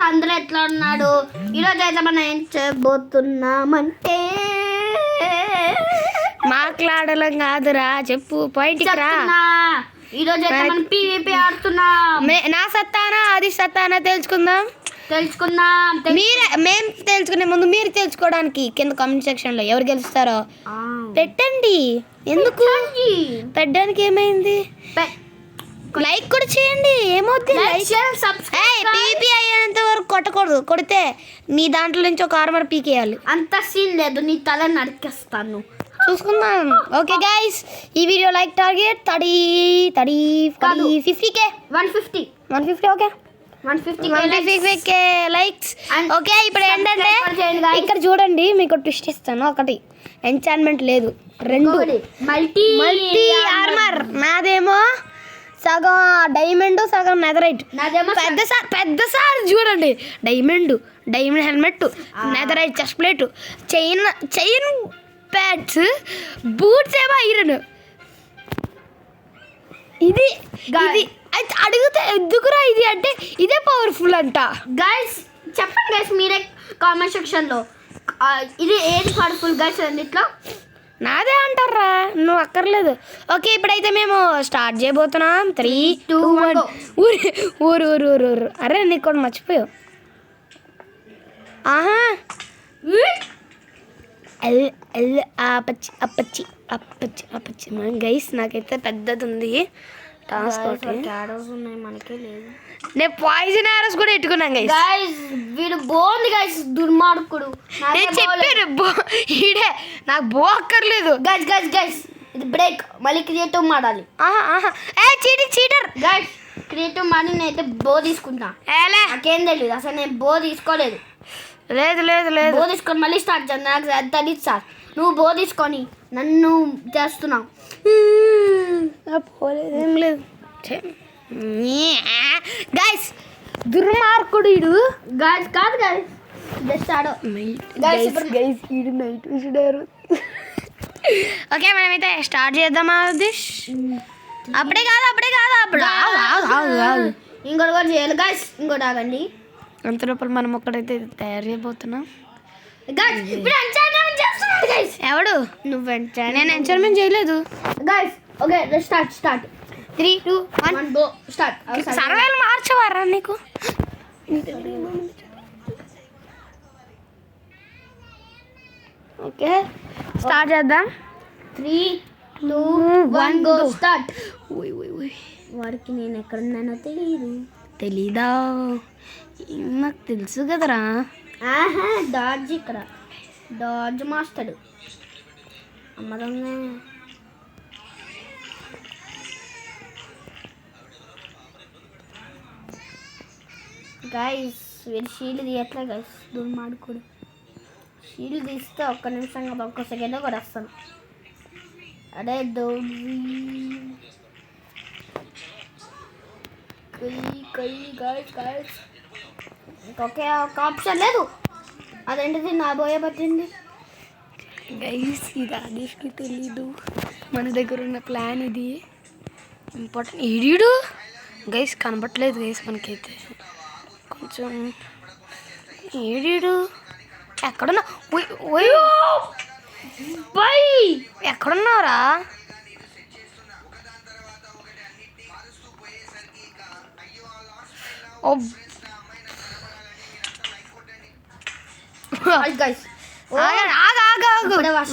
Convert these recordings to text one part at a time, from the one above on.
అందరూ ఎట్లా ఉన్నాడు? ఈరోజు అయితే మనం ఏం చేయబోతున్నామంటే మాట్లాడలం కాదురా, చెప్పు పాయింట్కి రా. ఈరోజు అయితే మనం PvP ఆడుతున్నాం. నా సత్తానా అది సత్తానా తెలుసుకుందాం. మేము తెలుసుకునే ముందు మీరు తెలుసుకోవడానికి కింద కామెంట్ సెక్షన్ లో ఎవరు గెలుస్తారో పెట్టండి. ఎందుకు పెట్టడానికి ఏమైంది? లైక్ కూడా చేయండి. ఏమవుతుంది? పీపీ అయ్యేంత వరకు కొట్టకూడదు. కొడితే నీ దాంట్లో నుంచి ఒక ఆర్మర్ పీకేయాలి. అంత సీన్ లేదు, నీ తల నరికేస్తాను. చూసుకుందాం. ఓకే గైస్, ఈ video like target 50K 150 okay 150K likes. Okay, ఇప్పుడు ఏంటంటే ఇక్కడ చూడండి, మీకు ట్విస్ట్ ఇస్తాను. ఒకటి ఎంచాన్మెంట్ లేదు, 2 మల్టీ ఆర్మర్. నాదేమో సగం డైమండ్ సగం నెదరైట్. పెద్ద సార్ చూడండి, diamond helmet, netherite chest plate, chain pads, boots ఏమో ఐరన్. ఇది అడిగితే ఎందుకురా ఇది అంటే ఇదే పవర్ఫుల్ అంట. గైస్ చెప్పండి గైస్, మీరే కామెంట్ సెక్షన్ లో ఇది ఏది పవర్ఫుల్ గైస్ అన్నిట్లో. నాదే అంటారా, నువ్వు అక్కర్లేదు. ఓకే, ఇప్పుడైతే మేము స్టార్ట్ చేయబోతున్నాం. 3, 2, 1 ఊరు. అరే నీకు కూడా మర్చిపోయావు. ఆహా అప్పచ్చి గైస్, నాకైతే పెద్దది ఉంది టాస్క్. మనకే లేదు. నేను పాయిజన్ ఆరోస్ కూడా పెట్టుకున్నాను గైస్. వీడు బాగుంది గైస్, దుర్మార్గుడు. నేను చెప్పాను ఈడే నాకు బో అక్కర్లేదు. గైస్ ఇది బ్రేక్, మళ్ళీ క్రియేటివ్ మాడాలి. చీటర్ గైస్, క్రియేటివ్ మాడి నేనైతే బో తీసుకుంటా. నాకేం తెలియదు అసలు, నేను బో తీసుకోలేదు. లేదు బో తీసుకొని మళ్ళీ స్టార్ట్ చేద్దాం. నాకు తెలియదు సార్, నువ్వు బో తీసుకొని నన్ను చేస్తున్నావు. ఏం లేదు గైస్, దుర్మార్గుడు ఇడు. గైస్ కాదు గైస్, జస్ట్ ఆడో గైస్ ఇడు నైట్ చూడారు. ఓకే, మనమైతే స్టార్ట్ చేద్దామా? అప్పుడే కాదు అప్పుడు ఇంకోటి కూడా చేయాలి గైస్. ఇంకోటి ఆగండి, అంత లోపల మనం ఒక్కడైతే తయారు చేయబోతున్నాం. ఎవడు? నువ్వు నేను ఎంచర్మెంట్ చేయలేదు guys. Okay start 3, 2, 1 go start. సర్వేలు మార్చవారా నీకు? ఓకే స్టార్ట్ చేద్దాం. 3, 2, 1 గో స్టార్ట్. వాడికి నేను ఎక్కడున్నానో తెలీదా? నాకు తెలుసు కదరా. డాడ్జ్ ఇక్కడ, డాడ్జ్ మాస్టర్ అమ్మదంగా. గైస్ వీడు షీల్డ్ తీయట్లే గైస్, దుర్మార్గుడు. షీల్డ్ తీస్తే ఒక్క నిమిషం కదా, ఒక్క సెకండ్ కూడా వస్తాను. అదే గైస్ ఓకే, ఒక ఆప్షన్ లేదు. అదేంటిది నా బోయే పట్టింది గైస్. ఇది ఆదేశ్కి తెలీదు, మన దగ్గర ఉన్న ప్లాన్ ఇది ఇంపార్టెంట్. ఈడీడు గైస్ కనబట్టలేదు గైస్ మనకైతే కొంచెం. ఈడీడు ఎక్కడున్నా? ఎక్కడున్నారా?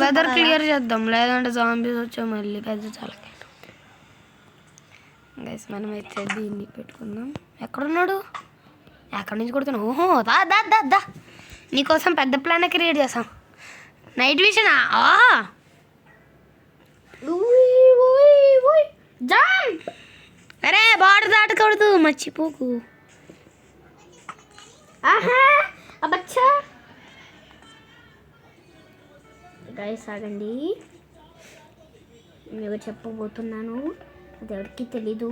వెదర్ క్లియర్ చేద్దాం, లేదంటే జాంబీస్ వచ్చా మళ్ళీ పెద్ద చాలా. గైస్ మనమైతే దీన్ని పెట్టుకుందాం. ఎక్కడున్నాడు? ఎక్కడి నుంచి కొడుతున్నావు? ఓహో దా నీకోసం పెద్ద ప్లాన్ క్రియేట్ చేస్తాం. నైట్ విజనా? అరే బార్డర్ దాటకూడదు, మర్చిపోకు. అబ్బచ్చా గైస్ ఆగండి, మీకు చెప్పబోతున్నాను, అది ఎవరికి తెలీదు.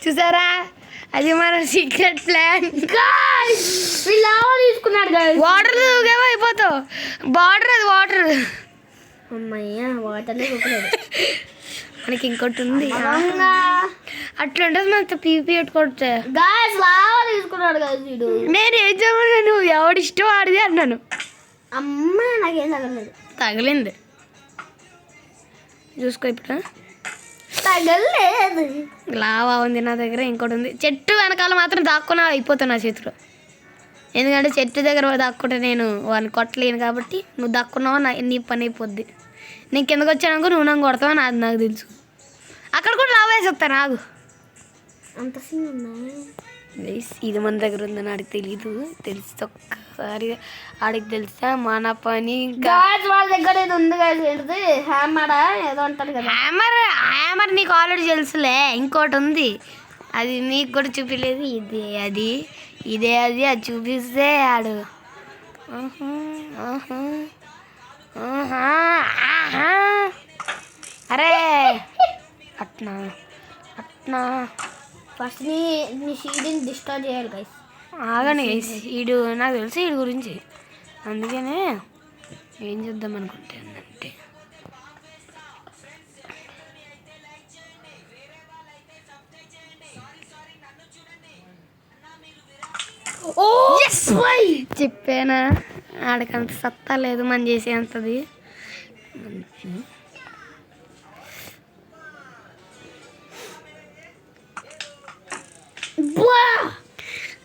చూసారా, అది మన సీక్రెట్ ప్లాన్. తీసుకున్నాడు వాటర్ అయిపోతావు. బార్డర్ అది వాటర్. అమ్మయ్యా వాటర్నే చూపలేదు. మనకి ఇంకోటి ఉంది అట్లా ఉంటుంది మనతో పీపీ పెట్టుకోవచ్చు. గాయస్ లావా తీసుకున్నాడు కదా వీడు. నేను ఏం చెప్పాను, నువ్వు ఎవడి ఇష్టం ఆడిది అన్నాను. అమ్మ నాకేం తగలేదు. తగిలింది చూసుకో ఇప్పుడు. తగలేదు. లావా ఉంది నా దగ్గర, ఇంకోటి ఉంది. చెట్టు వెనకాల మాత్రం దాక్కున్నా అయిపోతాను నా చేతిలో. ఎందుకంటే చెట్టు దగ్గర దాక్కుంటే నేను వాడిని కొట్టలేను కాబట్టి, నువ్వు దాక్కున్నావు నీ పని అయిపోద్ది. నేను కిందకు వచ్చానుకో నువ్వు నన్ను కొడతావు, అది నాకు తెలుసు. అక్కడ కూడా లావా వేసేస్తాను ఆగు. అంత సీన్ ఉన్నాయి. ఇది మన దగ్గర ఉందని ఆడికి తెలీదు. తెలిస్తే ఒక్కసారి ఆడికి తెలిస్తే మన పని. వాళ్ళ దగ్గర ఏదో ఉంది కదా, హ్యామర్ ఏదో అంటారు కదా. హ్యామర్ నీకు ఆల్రెడీ తెలుసులే. ఇంకోటి ఉంది, అది నీకు కూడా చూపించలేదు. ఇదే అది చూపిస్తే ఆడు అరే అట్నా ఫస్ట్ నీ షీడ్ని డిస్టర్బ్ చేయాలి గైస్. ఆగని గైస్, వీడు నాకు తెలుసు వీడి గురించి, అందుకనే ఏం చేద్దాం అనుకుంటే అంటే చెప్పానా ఆడికంత సత్తా లేదు మనం చేసేంతది.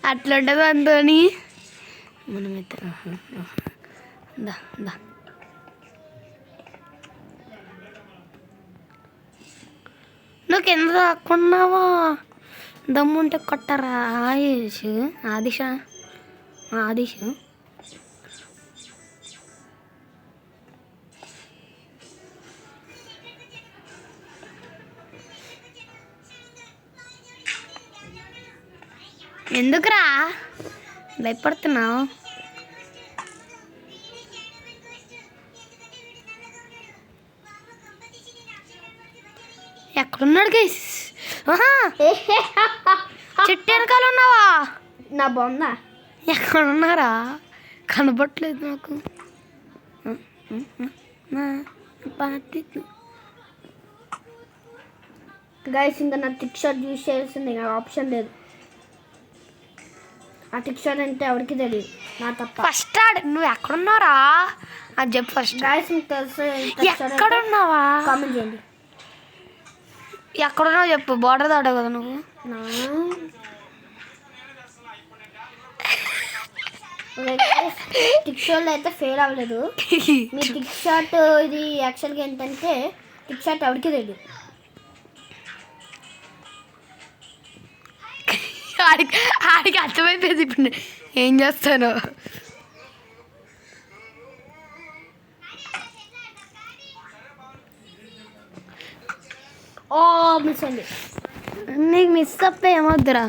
అట్లుంటుంది అంతోని మనమైతే దా నువ్వు కింద దాక్కున్నావా? దమ్ముంటే కొట్టరా ఆదిశ. ఎందుకురా భయపడుతున్నావు? ఎక్కడున్నాడు గైస్? చెట్టు వెనకాల ఉన్నావా? నా బొందా ఎక్కడున్నారా? కనబట్టలేదు నాకు. గైస్ ఇంకా నా టిక్ షాట్ యూజ్ చేయాల్సింది, నాకు ఆప్షన్ లేదు. ఆ టిక్ షాట్ అంటే ఎవరికి తెలియదు, నా తప్ప. ఫస్ట్ నువ్వు ఎక్కడున్నారా అది చెప్పు ఫస్ట్. గైస్ మీకు తెలుసు ఎక్కడున్నావా? కామెంట్ చేయండి. ఎక్కడున్నావు చెప్పు. బార్డర్ దాటావు కదా నువ్వు. టిక్ షాట్లో అయితే ఫెయిల్ అవ్వలేదు. మీ టిక్ షాట్ ఇది యాక్చువల్గా ఏంటంటే టిక్ షాట్ ఎవరికి తెలియదు. ఆడికి అర్థమైపోయింది ఇప్పుడు ఏం చేస్తాను. ఓ మిస్ అండి. నీకు మిస్ తప్ప ఏమొద్దురా.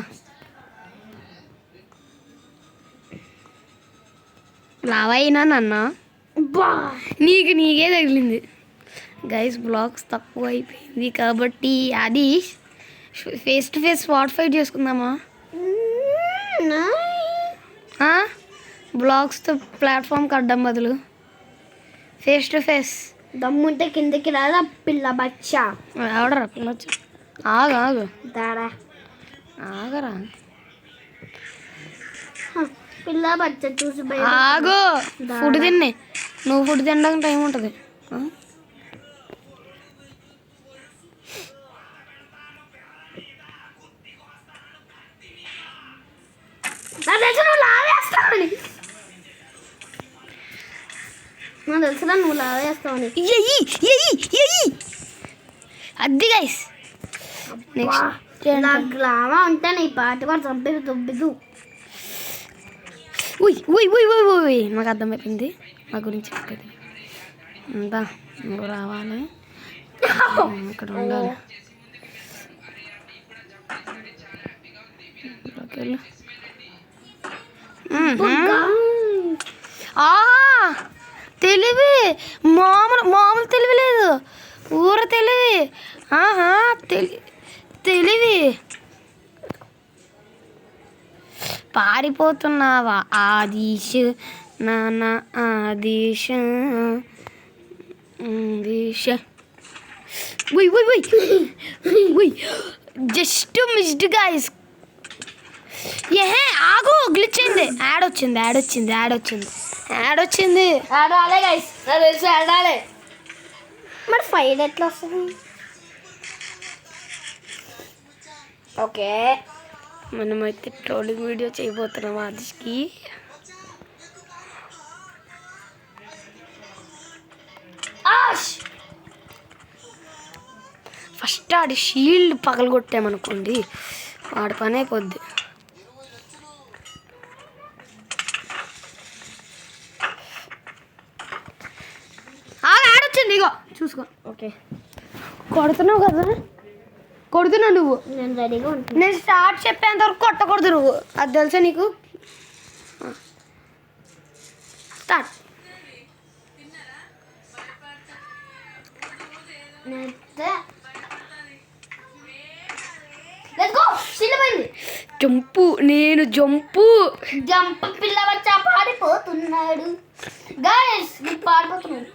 లావా అయినా నాన్న నీకే తగిలింది. గైస్ బ్లాగ్స్ తక్కువ అయిపోయింది కాబట్టి అది face to face spot fight చేసుకుందామా? బ్లాగ్స్తో ప్లాట్ఫామ్ కట్టడం బదులు ఫేస్ టు ఫేస్. దమ్ముంటే కిందకి రాదా పిల్ల బచ్చా? ఎవడరా పిల్ల? ఆగు దాడా ఆగరా పిల్ల బచ్చ చూసి ఆగు. ఫుడ్ తిన్నే, నువ్వు ఫుడ్ తినడానికి టైం ఉంటుంది. నాకు తెలుసురా నువ్వు లావేస్తావని. అది గైస్ నాకు లావా ఉంటే నీ పాట కూడా చంపేది దొబ్బిదు. నాకు అర్థమైపోయింది నా గురించి చెప్పేది. అంతా నువ్వు రావాలి, ఇక్కడ ఉండాలి. తెలివి మామూలు తెలివి లేదు, ఊర తెలివి. తెలివి పారిపోతున్నావా? ఆదిశ్ నాన్న ఆదిశ జస్ట్ మిస్డ్ గైస్. ఆగు, గ్లిచ్ అయింది. యాడ్ వచ్చింది. యాడ్ రాలే గైస్, నాకు తెలుసు యాడ్ రాలే. మరి 5 ఎట్లా వస్తుంది? ఓకే, మనమైతే ట్రోలింగ్ వీడియో చేయబోతున్నాం ఆదిష్కి. ఫస్ట్ ఆడి షీల్డ్ పగలగొట్టామనుకోండి, వాడి పని అయిపోద్ది. ఆడొచ్చింది, ఇగో చూసుకో. ఓకే, కొడుతున్నావు కదా, కొడుతున్నావు నువ్వు. నేను రెడీగా ఉంటాను. నేను స్టార్ట్ చెప్పేంత వరకు కొట్టకూడదు నువ్వు, అది తెలుసా నీకు? స్టార్ట్. జంపు, నేను జంపు. జంప్ పిల్ల వచ్చా పాడిపోతున్నాడు గైస్, మీరు పాడిపోతున్నాడు.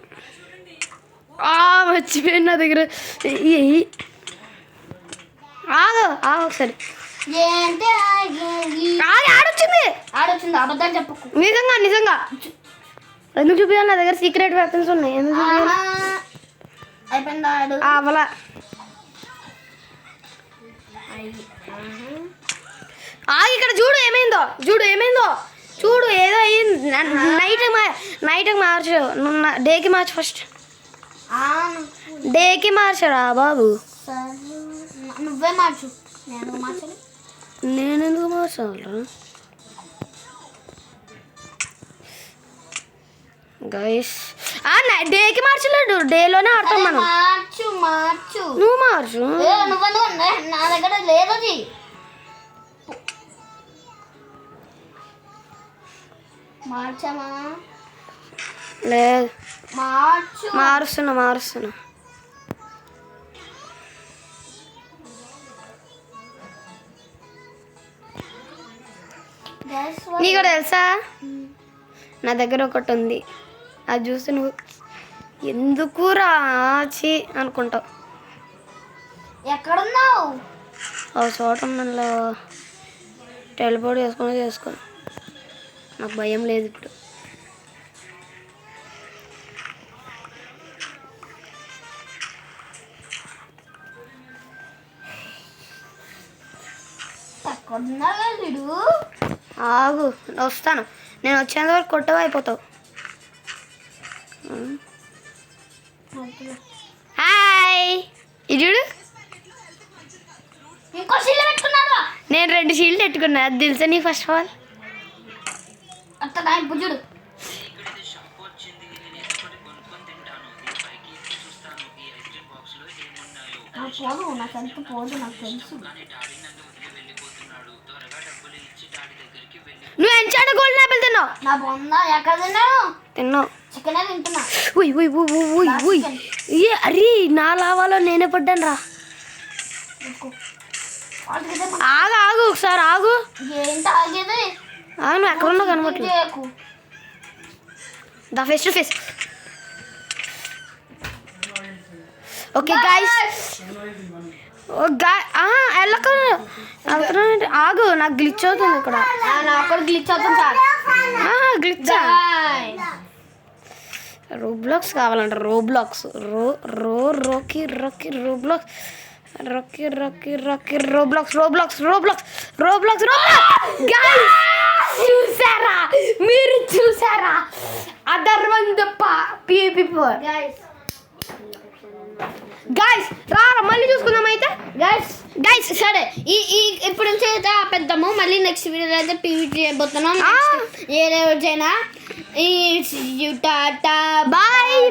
మర్చిపోయాను నా దగ్గర. ఆగు ఒకసారి. ఏంటి ఆడొచ్చింది అబద్ధాలు చెప్పకు. నిజంగా ఎందుకు చూపించాలి? నా దగ్గర సీక్రెట్ వెపన్స్ ఉన్నాయి. ఎందుకు అయిపోయింది ఆడు. అవలా ఇక్కడ చూడు ఏమైందో చూడు. ఏదో అయ్యింది. నైట్కి మార్చు, డేకి మార్చు. ఫస్ట్ డేకి మార్చరా బాబు. నువ్వే మార్చు, నేను మార్చాలి. నేను ఎందుకు మార్చాలరా గైస్? డేకి మార్చలేడు, డేలోనే ఆడతాం మనం. మార్చు నువ్వు మార్చు. నా దగ్గర లేదు అది. మార్చమా? లేదు, మారుస్తున్నా. నీకు తెలుసా, నా దగ్గర ఒకటి ఉంది. అది చూస్తే నువ్వు ఎందుకు రాచి అనుకుంటావు. ఎక్కడున్నావు? ఒక చోట మనలో టెలిపోర్ట్ చేసుకో. నాకు భయం లేదు ఇప్పుడు. ఆగు, వస్తాను. నేను వచ్చేంత వరకు కొట్టవ అయిపోతావు. హాయ్, ఇది చూడు. ఇంకో షీల్డ్ పెట్టుకున్నావా? నేను 2 షీల్డ్ పెట్టుకున్నా, అది తెలుసా నీ? ఫస్ట్ ఆఫ్ ఆల్ ఇప్పుడు చూడు. పోదు, నాకంత పోదు, నాకు తెలుసు. నువ్వు ఎంచాడు గోల్డ్ యాపిల్ తిన్నావు? నా బొందా ఎక్కడ తిన్నావు? చికెనే తింటున్నా. అరే, నా లావాలో నేనే పడ్డాను రా. ఆగు ఒకసారి ఆగు. ఏంటి ఆగేది? నువ్వు ఎక్కడ ఉన్నావు కనబట్లేదు. The face to face. Okay guys, ఆగు, నాకు గ్లిచ్ అవుతుంది ఇక్కడ. గ్లిచ్ అవుతుంది సార్. గ్లిచ్. రోబ్లాక్స్ కావాలంట. రోబ్లాక్స్ చూసారా మీరు? చూసారా? అదర్ వన్ గైస్ రారా, మళ్ళీ చూసుకుందాం అయితే. గైస్ సరే, ఈ ఇప్పుడు నుంచి అయితే ఆపేద్దాము. మళ్ళీ నెక్స్ట్ వీడియోలో అయితే పీవీటీ చేయబోతున్నాం. ఏ రోజైనా టాటా, బాయ్.